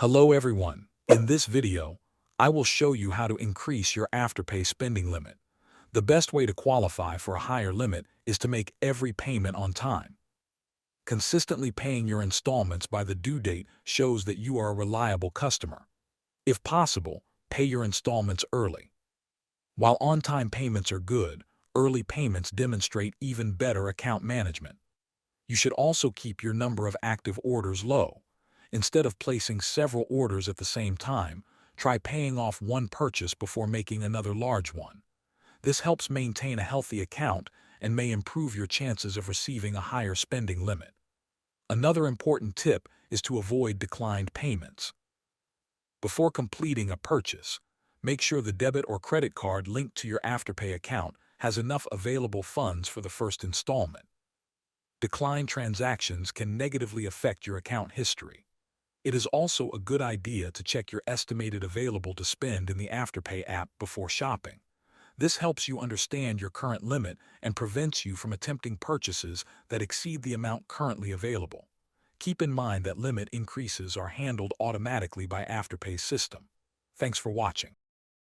Hello everyone. In this video, I will show you how to increase your Afterpay spending limit. The best way to qualify for a higher limit is to make every payment on time. Consistently paying your installments by the due date shows that you are a reliable customer. If possible, pay your installments early. While on-time payments are good, early payments demonstrate even better account management. You should also keep your number of active orders low. Instead of placing several orders at the same time, try paying off one purchase before making another large one. This helps maintain a healthy account and may improve your chances of receiving a higher spending limit. Another important tip is to avoid declined payments. Before completing a purchase, make sure the debit or credit card linked to your Afterpay account has enough available funds for the first installment. Declined transactions can negatively affect your account history. It is also a good idea to check your estimated available to spend in the Afterpay app before shopping. This helps you understand your current limit and prevents you from attempting purchases that exceed the amount currently available. Keep in mind that limit increases are handled automatically by Afterpay's system. Thanks for watching.